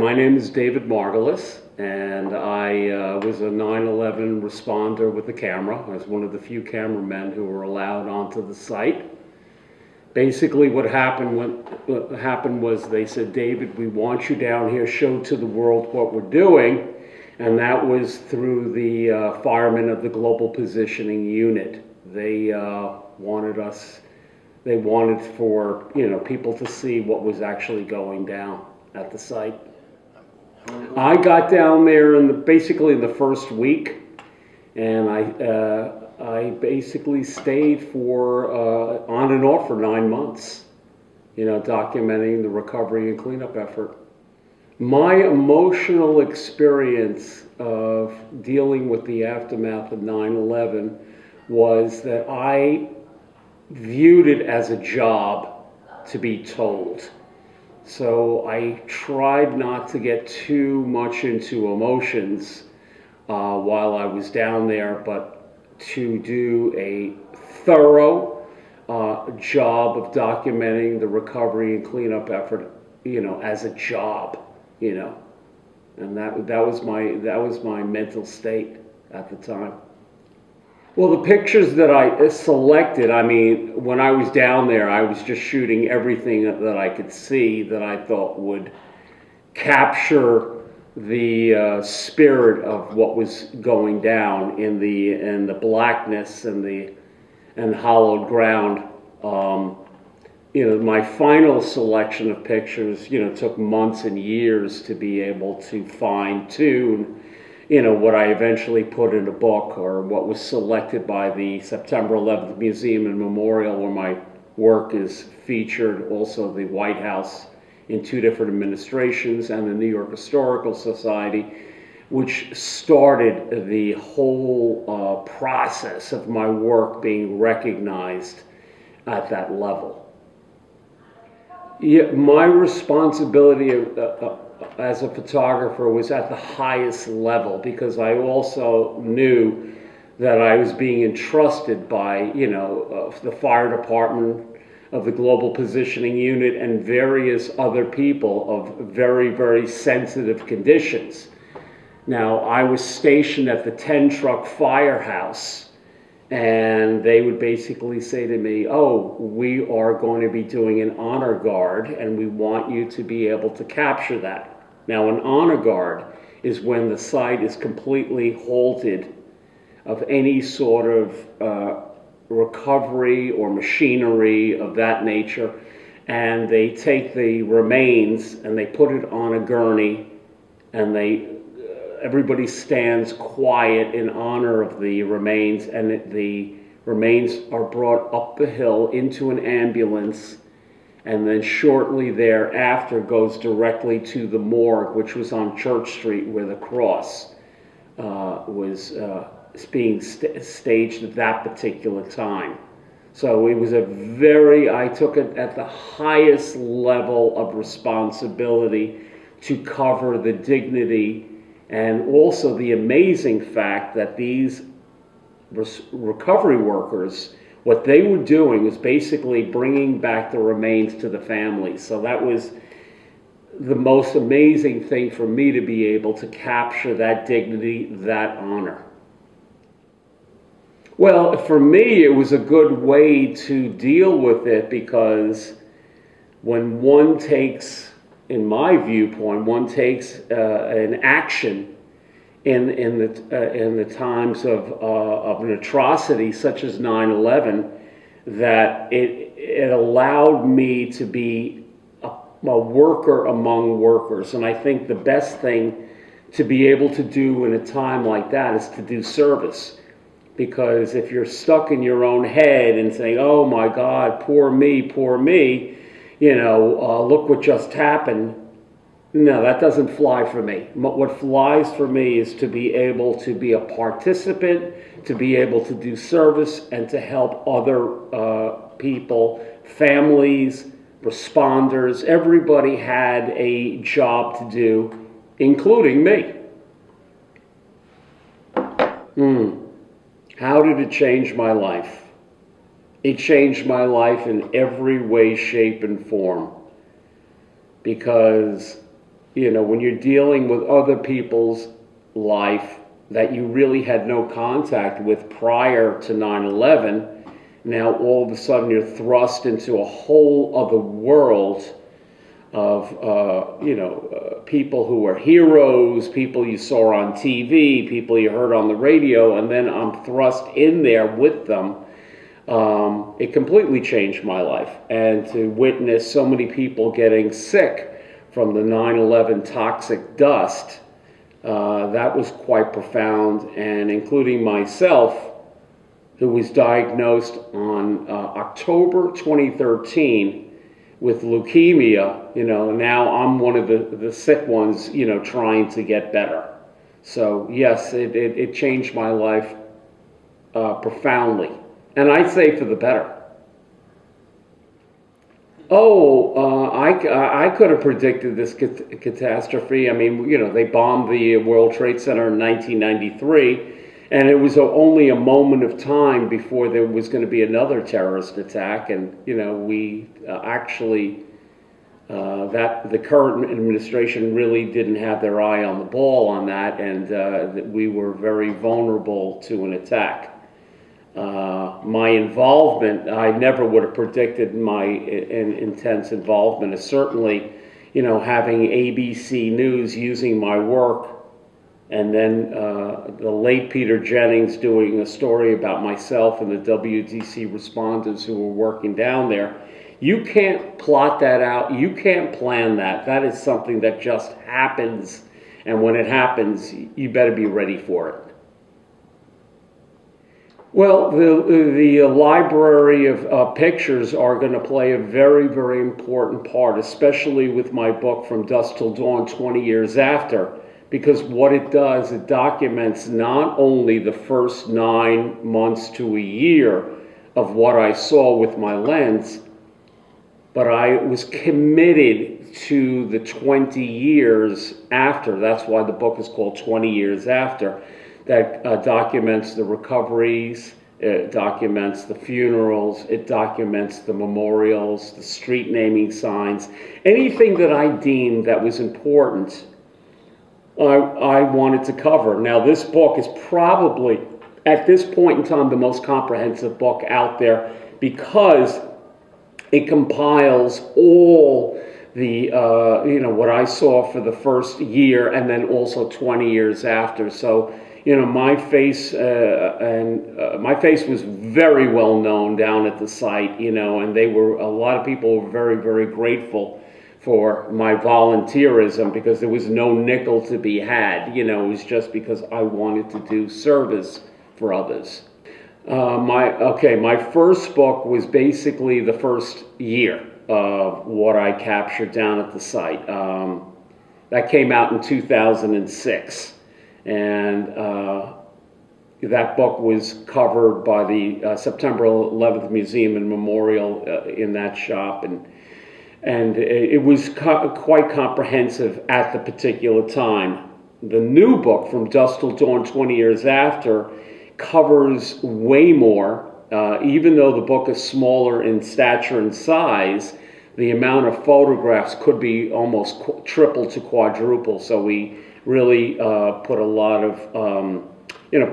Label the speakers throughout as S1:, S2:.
S1: my name is David Margules, and I was a 9/11 responder with the camera. I was one of the few cameramen who were allowed onto the site. Basically, what happened was they said, "David, we want you down here, show to the world what we're doing," and that was through the firemen of the Global Positioning Unit. They wanted us. They wanted for people to see what was actually going down at the site. I got down there basically in the first week, and I basically stayed for on and off for 9 months, documenting the recovery and cleanup effort. My emotional experience of dealing with the aftermath of 9/11 was that I viewed it as a job to be told. So I tried not to get too much into emotions while I was down there, but to do a thorough job of documenting the recovery and cleanup effort, as a job, and that was my mental state at the time. Well, the pictures that I selected, when I was down there, I was just shooting everything that I could see that I thought would capture the spirit of what was going down in the blackness and hollowed ground. My final selection of pictures, took months and years to be able to fine tune what I eventually put in a book, or what was selected by the September 11th Museum and Memorial, where my work is featured, also the White House in 2 different administrations, and the New York Historical Society, which started the whole process of my work being recognized at that level. Yeah, my responsibility as a photographer was at the highest level, because I also knew that I was being entrusted by, the fire department of the Global Positioning Unit and various other people of very, very sensitive conditions. Now, I was stationed at the 10-truck firehouse, and they would basically say to me, "Oh, we are going to be doing an honor guard, and we want you to be able to capture that." Now, an honor guard is when the site is completely halted of any sort of recovery or machinery of that nature, and they take the remains and they put it on a gurney, and everybody stands quiet in honor of the remains, and the remains are brought up the hill into an ambulance, and then shortly thereafter goes directly to the morgue, which was on Church Street, where the cross was being staged at that particular time. So it was I took it at the highest level of responsibility to cover the dignity and also the amazing fact that these recovery workers, what they were doing was basically bringing back the remains to the families. So that was the most amazing thing for me, to be able to capture that dignity, that honor. Well, for me, it was a good way to deal with it, because when one takes, in my viewpoint, one takes an action in the times of an atrocity such as 9/11, that it allowed me to be a worker among workers. And I think the best thing to be able to do in a time like that is to do service. Because if you're stuck in your own head and saying, "Oh my God, poor me, look what just happened," no, that doesn't fly for me. What flies for me is to be able to be a participant, to be able to do service, and to help other people, families, responders. Everybody had a job to do, including me. How did it change my life? It changed my life in every way, shape, and form. Because when you're dealing with other people's life that you really had no contact with prior to 9/11, now all of a sudden you're thrust into a whole other world of people who are heroes, people you saw on TV, people you heard on the radio, and then I'm thrust in there with them. It completely changed my life. And to witness so many people getting sick from the 9/11 toxic dust, that was quite profound, and including myself, who was diagnosed on October 2013 with leukemia. Now I'm one of the sick ones, trying to get better. So yes, it changed my life profoundly, and I'd say for the better. I could have predicted this catastrophe. I mean, they bombed the World Trade Center in 1993, and it was only a moment of time before there was going to be another terrorist attack. And we actually that the current administration really didn't have their eye on the ball on that, and we were very vulnerable to an attack. My involvement, I never would have predicted my intense involvement. Is certainly, having ABC News using my work, and then the late Peter Jennings doing a story about myself and the WDC responders who were working down there. You can't plot that out. You can't plan that. That is something that just happens, and when it happens, you better be ready for it. Well, the library of pictures are going to play a very, very important part, especially with my book From Dusk Till Dawn, 20 Years After, because what it does, it documents not only the first 9 months to a year of what I saw with my lens, but I was committed to the 20 years after. That's why the book is called 20 Years After. That documents the recoveries, it documents the funerals, it documents the memorials, the street naming signs, anything that I deemed that was important, I wanted to cover. Now, this book is probably, at this point in time, the most comprehensive book out there, because it compiles all the, what I saw for the first year, and then also 20 years after. So, my face my face was very well known down at the site, and a lot of people were very, very grateful for my volunteerism, because there was no nickel to be had. It was just because I wanted to do service for others. My first book was basically the first year of what I captured down at the site. That came out in 2006. And that book was covered by the September 11th Museum and Memorial in that shop, and it was quite comprehensive at the particular time. The new book, From Dusk Till Dawn, 20 Years After, covers way more. Even though the book is smaller in stature and size, the amount of photographs could be almost triple to quadruple. So we really put a lot of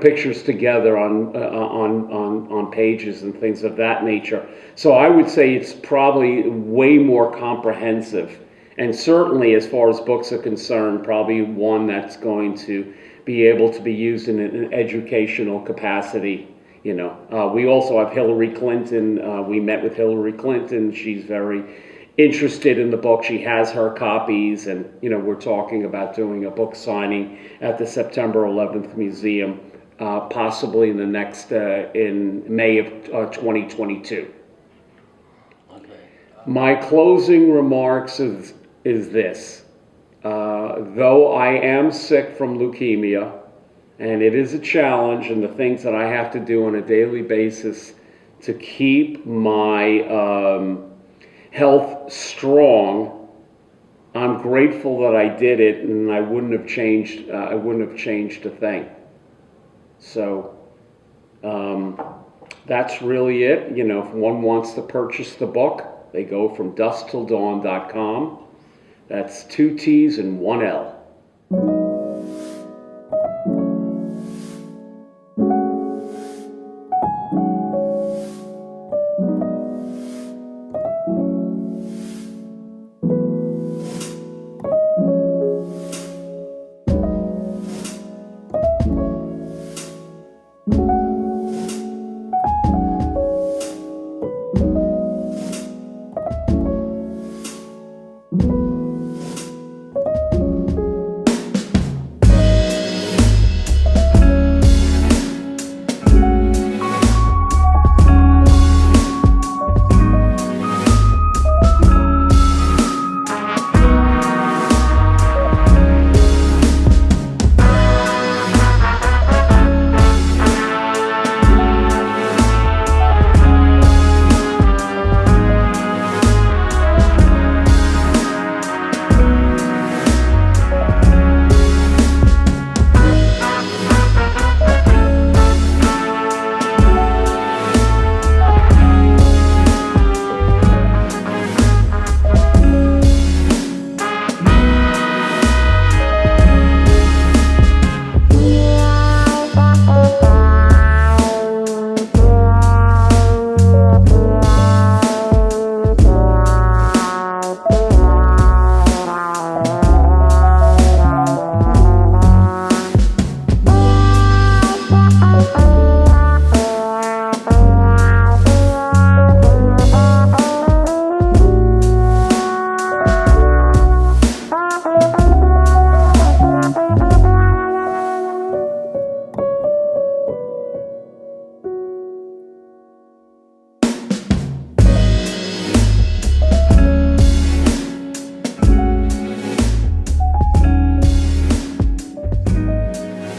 S1: pictures together on pages and things of that nature. So I would say it's probably way more comprehensive, and certainly as far as books are concerned, probably one that's going to be able to be used in an educational capacity. We also have Hillary Clinton. We met with Hillary Clinton. She's very interested in the book. She has her copies, and we're talking about doing a book signing at the September 11th Museum, possibly in the next in May of 2022.
S2: Okay.
S1: My closing remarks is this: though I am sick from leukemia, and it is a challenge, and the things that I have to do on a daily basis to keep my health strong, I'm grateful that I did it, and I wouldn't have changed a thing. So that's really it. If one wants to purchase the book, they go from dusktilldawn.com. That's 2 T's and 1 L.